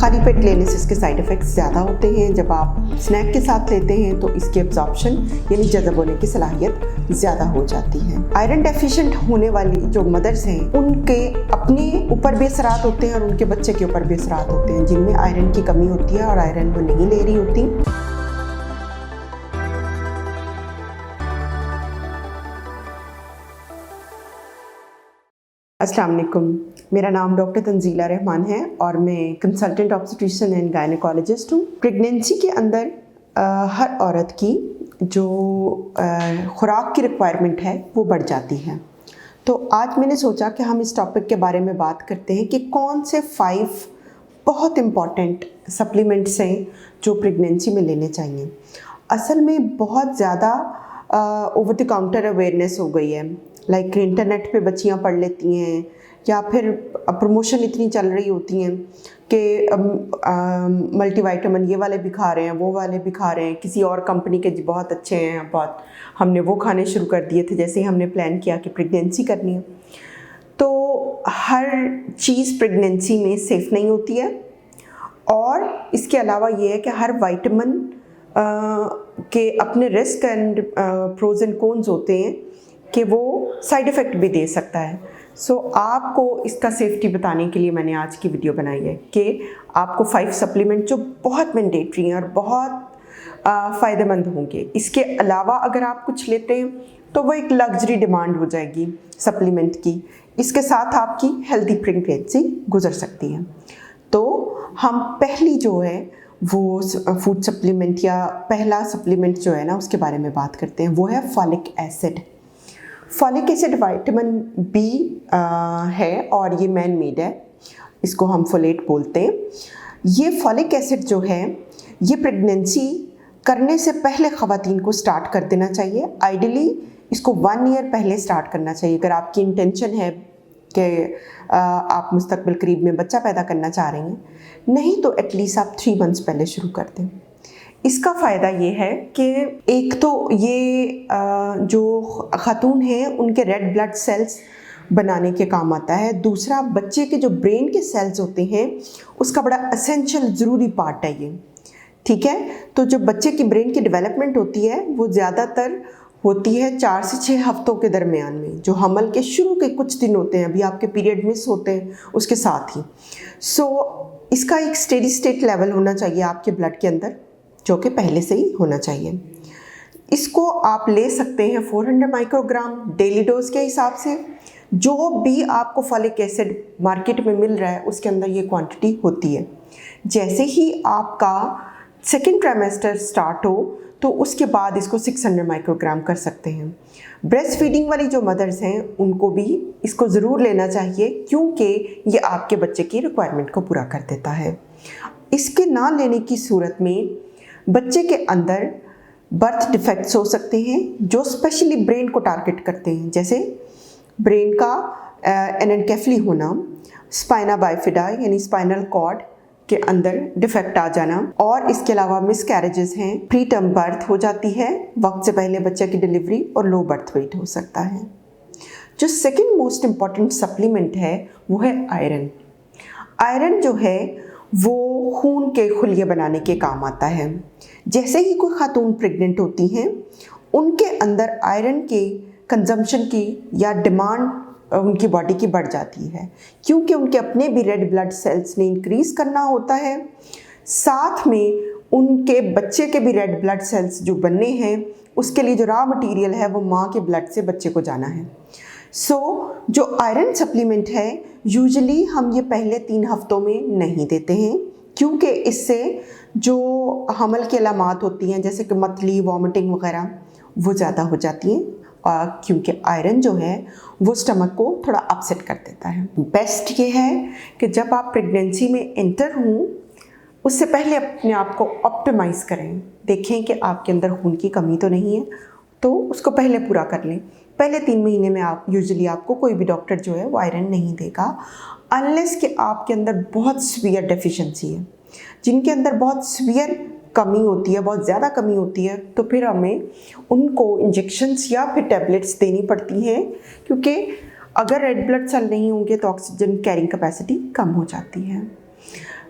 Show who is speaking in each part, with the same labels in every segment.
Speaker 1: खाली पेट लेने से इसके साइड इफ़ेक्ट्स ज़्यादा होते हैं। जब आप स्नैक के साथ लेते हैं तो इसके एब्जॉर्प्शन यानी जज़ब होने की सलाहियत ज़्यादा हो जाती है। आयरन डेफिशिएंट होने वाली जो मदर्स हैं उनके अपने ऊपर भी असरात होते हैं और उनके बच्चे के ऊपर भी असरात होते हैं, जिनमें आयरन की कमी होती है और आयरन वो नहीं ले रही होती। अस्सलाम वालेकुम, मेरा नाम डॉक्टर तंजीला रहमान है और मैं कंसल्टेंट ऑब्स्टेट्रिशियन एंड गायनेकोलॉजिस्ट हूँ। प्रेगनेंसी के अंदर हर औरत की जो खुराक की रिक्वायरमेंट है वो बढ़ जाती है। तो आज मैंने सोचा कि हम इस टॉपिक के बारे में बात करते हैं कि कौन से 5 बहुत इम्पॉर्टेंट सप्लीमेंट्स हैं जो प्रेगनेंसी में लेने चाहिए। असल में बहुत ज़्यादा ओवर द काउंटर अवेयरनेस हो गई है, लाइक इंटरनेट पे बच्चियाँ पढ़ लेती हैं या फिर प्रमोशन इतनी चल रही होती हैं कि मल्टीविटामिन ये वाले भी खा रहे हैं, वो वाले भी खा रहे हैं, किसी और कंपनी के बहुत अच्छे हैं, बहुत हमने वो खाने शुरू कर दिए थे जैसे ही हमने प्लान किया कि प्रेगनेंसी करनी है। तो हर चीज़ प्रेगनेंसी में सेफ़ नहीं होती है और इसके अलावा ये है कि हर विटामिन के अपने risk and pros and cons होते हैं कि वो साइड इफ़ेक्ट भी दे सकता है। सो आपको इसका सेफ्टी बताने के लिए मैंने आज की वीडियो बनाई है कि आपको 5 सप्लीमेंट जो बहुत मैंडेटरी हैं और बहुत फ़ायदेमंद होंगे। इसके अलावा अगर आप कुछ लेते हैं तो वो एक लग्जरी डिमांड हो जाएगी सप्लीमेंट की, इसके साथ आपकी हेल्दी प्रेगनेंसी गुजर सकती है। तो हम पहली जो है वो फूड सप्लीमेंट या पहला सप्लीमेंट जो है ना उसके बारे में बात करते हैं, वो है folic acid. Folic acid vitamin B है और ये मैन मेड है, इसको हम फोलेट बोलते हैं। ये फॉलिक एसिड जो है ये प्रेगनेंसी करने से पहले ख़वातीन को स्टार्ट कर देना चाहिए। आइडियली इसको 1 ईयर पहले स्टार्ट करना चाहिए अगर आपकी इंटेंशन है कि आप मुस्तकबिल करीब में बच्चा पैदा करना चाह रही हैं। नहीं तो एटलीस्ट आप 3 मंथ्स पहले शुरू कर दें। इसका फ़ायदा ये है कि एक तो ये जो ख़ातून हैं उनके रेड ब्लड सेल्स बनाने के काम आता है। दूसरा, बच्चे के जो ब्रेन के सेल्स होते हैं उसका बड़ा एसेंशियल ज़रूरी पार्ट है ये, ठीक है। तो जो बच्चे की ब्रेन की डेवलपमेंट होती है वो ज़्यादातर होती है 4 से 6 हफ्तों के दरमियान में, जो हमल के शुरू के कुछ दिन होते हैं, अभी आपके पीरियड मिस होते हैं उसके साथ ही। सो इसका एक स्टेडी स्टेट लेवल होना चाहिए आपके ब्लड के अंदर, जो कि पहले से ही होना चाहिए। इसको आप ले सकते हैं 400 माइक्रोग्राम डेली डोज के हिसाब से। जो भी आपको फॉलिक एसिड मार्केट में मिल रहा है उसके अंदर ये क्वांटिटी होती है। जैसे ही आपका सेकेंड ट्राइमेस्टर स्टार्ट हो तो उसके बाद इसको 600 माइक्रोग्राम कर सकते हैं। ब्रेस्ट फीडिंग वाली जो मदर्स हैं उनको भी इसको ज़रूर लेना चाहिए क्योंकि ये आपके बच्चे की रिक्वायरमेंट को पूरा कर देता है। इसके ना लेने की सूरत में बच्चे के अंदर बर्थ डिफेक्ट्स हो सकते हैं जो स्पेशली ब्रेन को टारगेट करते हैं, जैसे ब्रेन का एनेनकेफली होना, स्पाइना बाइफिडा यानी स्पाइनल कॉर्ड के अंदर डिफेक्ट आ जाना, और इसके अलावा मिसकैरेजेस हैं, प्री टर्म बर्थ हो जाती है, वक्त से पहले बच्चे की डिलीवरी, और लो बर्थ वेट हो सकता है। जो सेकेंड मोस्ट इम्पॉर्टेंट सप्लीमेंट है वो है आयरन। आयरन जो है वो खून के खुलिये बनाने के काम आता है। जैसे ही कोई खातून प्रेग्नेंट होती हैं उनके अंदर आयरन के कंजम्पशन की या डिमांड उनकी बॉडी की बढ़ जाती है क्योंकि उनके अपने भी रेड ब्लड सेल्स ने इंक्रीज़ करना होता है, साथ में उनके बच्चे के भी रेड ब्लड सेल्स जो बनने हैं उसके लिए जो रॉ मटेरियल है वो माँ के ब्लड से बच्चे को जाना है। जो आयरन सप्लीमेंट है यूजुअली हम ये पहले 3 हफ्तों में नहीं देते हैं क्योंकि इससे जो हमल की अलामात होती हैं जैसे कि मतली, वॉमिटिंग वगैरह वो ज़्यादा हो जाती हैं, और क्योंकि आयरन जो है वो स्टमक को थोड़ा अपसेट कर देता है। बेस्ट ये है कि जब आप प्रेगनेंसी में एंटर हों उससे पहले अपने आप को ऑप्टिमाइज़ करें, देखें कि आपके अंदर खून की कमी तो नहीं है, तो उसको पहले पूरा कर लें। पहले 3 महीने में आप यूजुअली आपको कोई भी डॉक्टर जो है वो आयरन नहीं देगा अनलेस कि आपके अंदर बहुत सीवियर डेफिशिएंसी है। जिनके अंदर बहुत सीवियर कमी होती है, बहुत ज़्यादा कमी होती है, तो फिर हमें उनको इंजेक्शंस या फिर टैबलेट्स देनी पड़ती हैं क्योंकि अगर रेड ब्लड सेल नहीं होंगे तो ऑक्सीजन कैरिंग कैपेसिटी कम हो जाती है।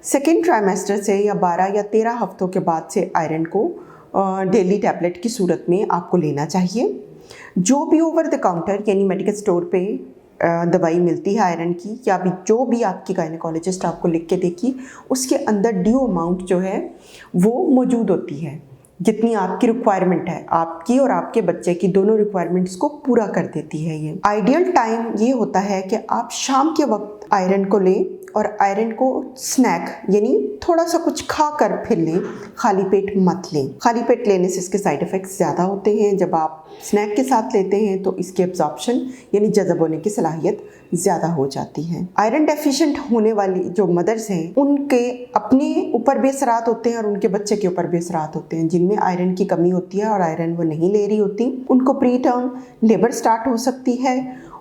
Speaker 1: सेकेंड ट्राइमेस्टर से या 12 या 13 हफ्तों के बाद से आयरन को डेली टैबलेट की सूरत में आपको लेना चाहिए। जो भी ओवर द काउंटर यानी मेडिकल स्टोर पे दवाई मिलती है आयरन की, या भी जो भी आपकी गायनेकोलॉजिस्ट आपको लिख के देगी, उसके अंदर ड्यू अमाउंट जो है वो मौजूद होती है, जितनी आपकी रिक्वायरमेंट है, आपकी और आपके बच्चे की दोनों रिक्वायरमेंट्स को पूरा कर देती है। ये आइडियल टाइम ये होता है कि आप शाम के वक्त आयरन को लें और आयरन को स्नैक यानी थोड़ा सा कुछ खा कर फिर लें, खाली पेट मत लें। खाली पेट लेने से इसके साइड इफ़ेक्ट्स ज़्यादा होते हैं। जब आप स्नैक के साथ लेते हैं तो इसके एब्जॉर्प्शन यानी जज़ब होने की सलाहियत ज़्यादा हो जाती है। आयरन डेफिशिएंट होने वाली जो मदर्स हैं उनके अपने ऊपर भी असरात होते हैं और उनके बच्चे के ऊपर भी असरात होते हैं। जिनमें आयरन की कमी होती है और आयरन वो नहीं ले रही होती, उनको प्री टर्म लेबर स्टार्ट हो सकती है,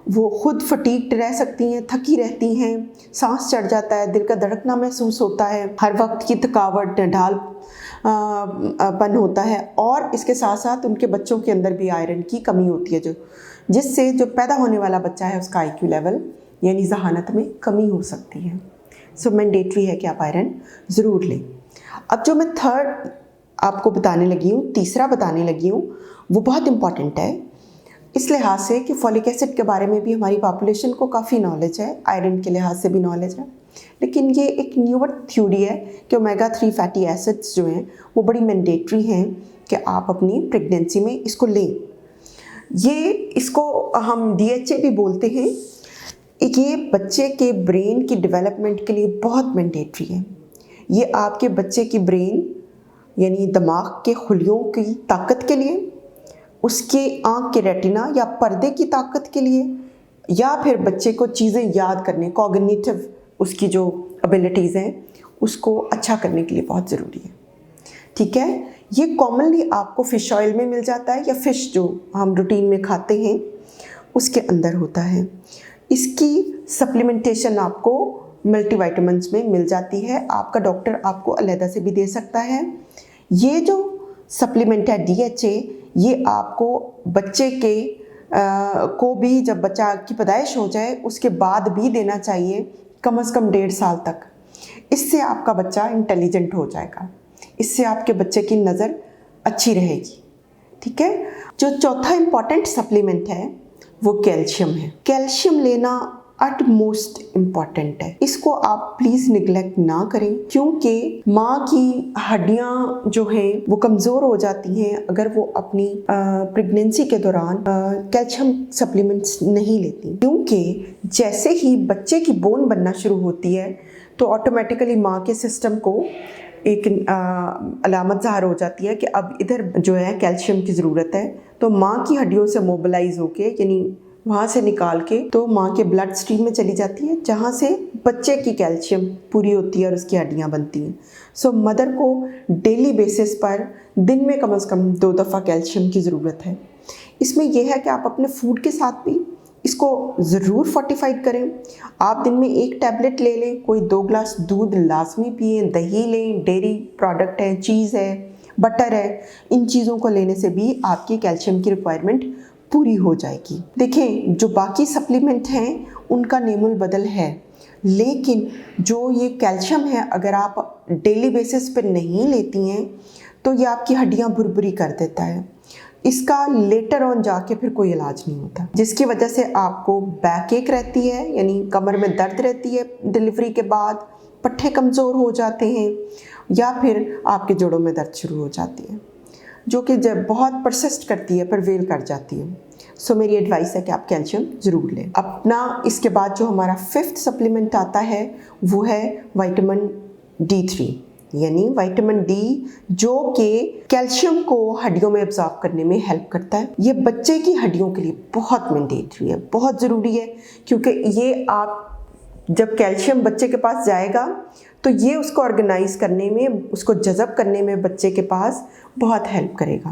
Speaker 1: वो खुद फटीग्ड रह सकती हैं, थकी रहती हैं, सांस चढ़ जाता है, दिल का धड़कना महसूस होता है, हर वक्त की थकावट, ढाल पन होता है, और इसके साथ साथ उनके बच्चों के अंदर भी आयरन की कमी होती है, जिससे जो पैदा होने वाला बच्चा है उसका IQ लेवल यानी जहानत में कमी हो सकती है। सो मैंडेटरी है कि आप आयरन ज़रूर लें। अब जो मैं थर्ड आपको बताने लगी हूँ, तीसरा बताने लगी हूँ, वो बहुत इम्पॉर्टेंट है इस लिहाज से कि फॉलिक एसिड के बारे में भी हमारी पॉपुलेशन को काफ़ी नॉलेज है, आयरन के लिहाज से भी नॉलेज है, लेकिन ये एक न्यूअर थ्योरी है कि ओमेगा 3 फैटी एसिड्स जो हैं वो बड़ी मैंडेटरी हैं कि आप अपनी प्रेगनेंसी में इसको लें। इसको हम DHA भी बोलते हैं। ये बच्चे के ब्रेन की डेवलपमेंट के लिए बहुत मैंडेटरी है। ये आपके बच्चे की ब्रेन यानी दिमाग के खुलियों की ताकत के लिए, उसके आँख के रेटिना या पर्दे की ताकत के लिए, या फिर बच्चे को चीज़ें याद करने, कॉग्निटिव उसकी जो एबिलिटीज़ हैं उसको अच्छा करने के लिए बहुत ज़रूरी है। ठीक है, ये कॉमनली आपको फ़िश ऑयल में मिल जाता है या फ़िश जो हम रूटीन में खाते हैं उसके अंदर होता है। इसकी सप्लीमेंटेशन आपको मल्टीविटामिन्स में मिल जाती है, आपका डॉक्टर आपको अलहदा से भी दे सकता है। ये जो सप्लीमेंट है DHA, ये आपको बच्चे के को भी जब बच्चा की पैदाइश हो जाए उसके बाद भी देना चाहिए, कम से कम 1.5 साल तक। इससे आपका बच्चा इंटेलिजेंट हो जाएगा, इससे आपके बच्चे की नज़र अच्छी रहेगी। ठीक है, जो चौथा इम्पॉर्टेंट सप्लीमेंट है वो कैल्शियम है। कैल्शियम लेना अट मोस्ट इम्पॉर्टेंट है, इसको आप प्लीज़ निगलेक्ट ना करें, क्योंकि माँ की हड्डियाँ जो हैं वो कमज़ोर हो जाती हैं अगर वो अपनी प्रेगनेंसी के दौरान कैल्शियम सप्लीमेंट्स नहीं लेती। क्योंकि जैसे ही बच्चे की बोन बनना शुरू होती है तो ऑटोमेटिकली माँ के सिस्टम को एक अलामत ज़ाहिर हो जाती है कि अब इधर जो है कैल्शियम की ज़रूरत है। तो माँ की हड्डियों से मोबिलाइज होके यानी वहाँ से निकाल के तो माँ के ब्लड स्ट्रीम में चली जाती है, जहाँ से बच्चे की कैल्शियम पूरी होती है और उसकी हड्डियाँ बनती हैं। सो मदर को डेली बेसिस पर दिन में कम से कम 2 दफ़ा कैल्शियम की ज़रूरत है। इसमें यह है कि आप अपने फूड के साथ भी इसको ज़रूर फोर्टिफाइड करें। आप दिन में 1 टैबलेट ले लें, कोई 2 ग्लास दूध लाजमी पिएँ, दही लें, डेयरी प्रोडक्ट है, चीज़ है, बटर है, इन चीज़ों को लेने से भी आपकी कैल्शियम की रिक्वायरमेंट पूरी हो जाएगी। देखें, जो बाकी सप्लीमेंट हैं उनका नेमुल बदल है, लेकिन जो ये कैल्शियम है अगर आप डेली बेसिस पे नहीं लेती हैं तो ये आपकी हड्डियाँ भुरभुरी कर देता है। इसका लेटर ऑन जाके फिर कोई इलाज नहीं होता, जिसकी वजह से आपको बैक एक रहती है यानी कमर में दर्द रहती है, डिलीवरी के बाद पट्टे कमज़ोर हो जाते हैं, या फिर आपके जोड़ों में दर्द शुरू हो जाती है, जो कि जब बहुत परसिस्ट करती है, परवेल कर जाती है। सो मेरी एडवाइस है कि आप कैल्शियम ज़रूर लें। अपना इसके बाद जो हमारा 5th सप्लीमेंट आता है वो है विटामिन D3 यानी विटामिन D, जो कि कैल्शियम को हड्डियों में एब्जॉर्ब करने में हेल्प करता है। ये बच्चे की हड्डियों के लिए बहुत मैंडेटरी है, बहुत ज़रूरी है, क्योंकि ये आप जब कैल्शियम बच्चे के पास जाएगा तो ये उसको ऑर्गेनाइज करने में, उसको जज़ब करने में बच्चे के पास बहुत हेल्प करेगा।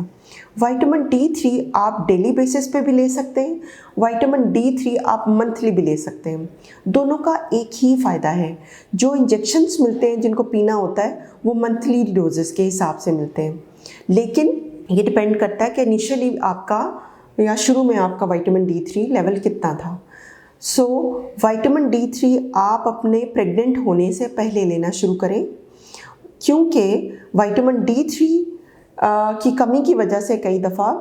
Speaker 1: विटामिन D3 आप डेली बेसिस पे भी ले सकते हैं, विटामिन D3 आप मंथली भी ले सकते हैं। दोनों का एक ही फ़ायदा है, जो इंजेक्शन्स मिलते हैं जिनको पीना होता है वो मंथली डोजेस के हिसाब से मिलते हैं, लेकिन ये डिपेंड करता है कि इनिशियली आपका या शुरू में आपका विटामिन D3 लेवल कितना था। सो विटामिन D3 आप अपने प्रेग्नेंट होने से पहले लेना शुरू करें, क्योंकि विटामिन D3 की कमी की वजह से कई दफ़ा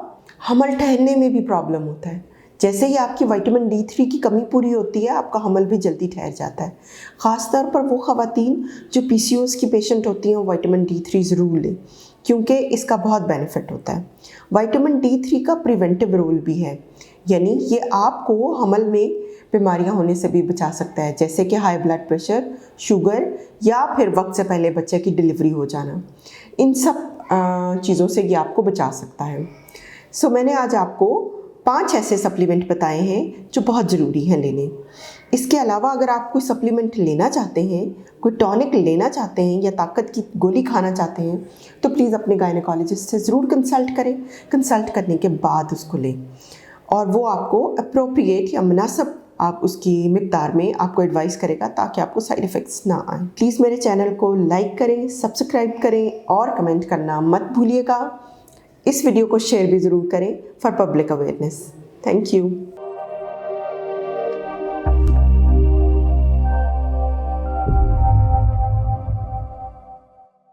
Speaker 1: हमल ठहरने में भी प्रॉब्लम होता है। जैसे ही आपकी विटामिन D3 की कमी पूरी होती है, आपका हमल भी जल्दी ठहर जाता है। ख़ास तौर पर वो ख़वातीन जो PCOS की पेशेंट होती हैं, वो विटामिन D3 ज़रूर लें, क्योंकि इसका बहुत बेनिफिट होता है। विटामिन D3 का प्रिवेंटिव रोल भी है, यानी ये आपको हमल में बीमारियां होने से भी बचा सकता है, जैसे कि हाई ब्लड प्रेशर, शुगर या फिर वक्त से पहले बच्चे की डिलीवरी हो जाना। इन सब चीज़ों से ये आपको बचा सकता है। सो मैंने आज आपको 5 ऐसे सप्लीमेंट बताए हैं जो बहुत ज़रूरी हैं लेने। इसके अलावा अगर आप कोई सप्लीमेंट लेना चाहते हैं, कोई टॉनिक लेना चाहते हैं या ताकत की गोली खाना चाहते हैं, तो प्लीज़ अपने गायनेकोलॉजिस्ट से ज़रूर कंसल्ट करें। कंसल्ट करने के बाद उसको लें और वो आपको अप्रोप्रिएट या मुनासिब आप उसकी मिक़दार में आपको एडवाइस करेगा, ताकि आपको साइड इफ़ेक्ट्स ना आए। प्लीज़ मेरे चैनल को लाइक करें, सब्सक्राइब करें और कमेंट करना मत भूलिएगा। इस वीडियो को शेयर भी ज़रूर करें for public awareness. Thank you.